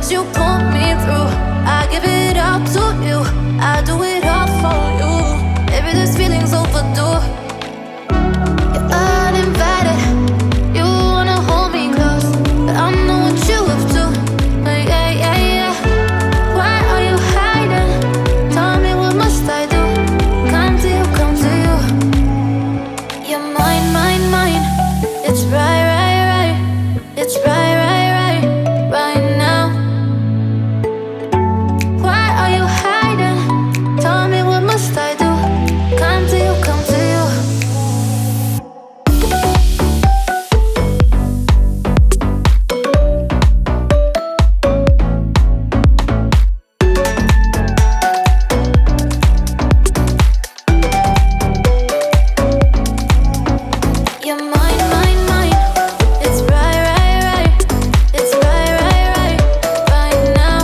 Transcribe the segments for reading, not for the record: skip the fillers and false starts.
that you pull me through. I give it all to you, I do it all for you. Maybe this feeling's overdue. You're uninvited, you wanna hold me close, but I know what you up to. Yeah, yeah, yeah. Why are you hiding? Tell me what must I do? Come to you, come to you. You're mine, mine, mine. It's right, right, right. It's right, right, right, right now. Why are you hiding? Tell me what must I do? Come to you, come to you. You're mine, mine, mine. It's right, right, right. It's right, right, right, right now.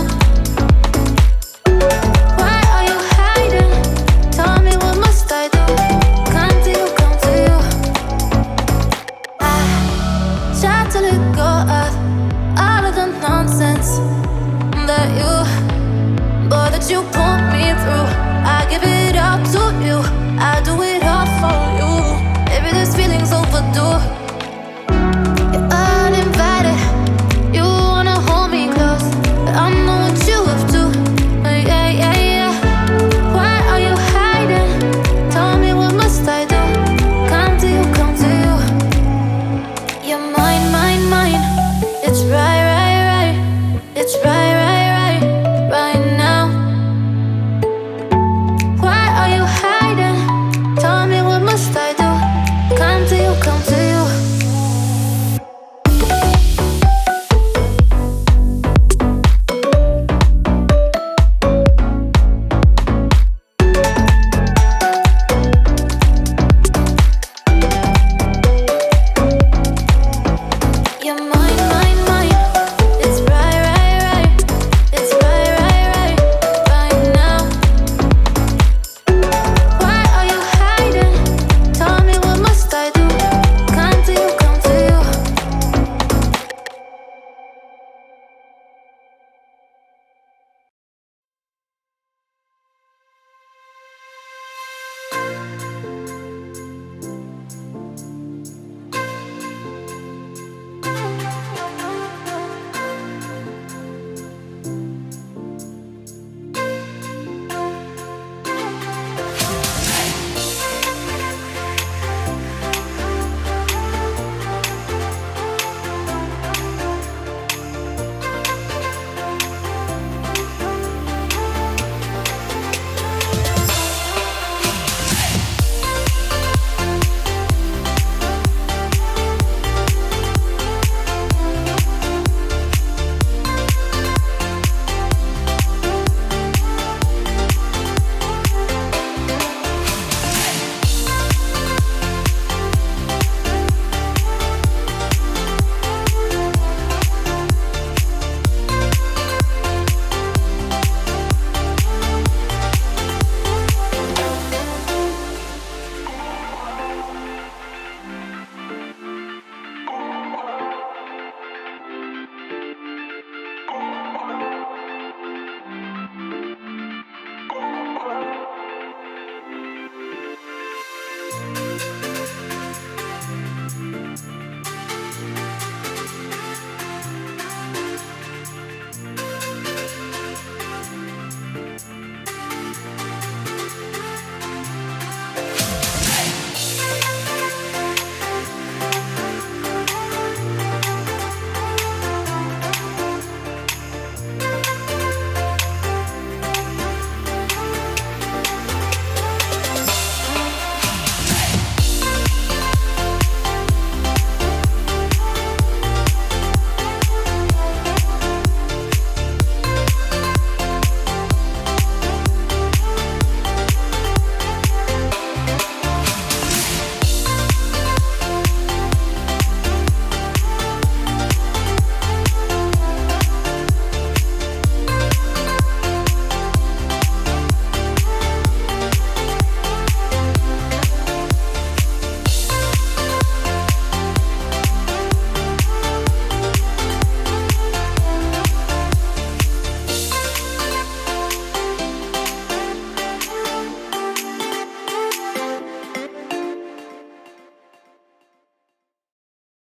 Why are you hiding? Tell me what must I do? Come to you, come to you. I tried to let go of all of the nonsense that you, boy, that you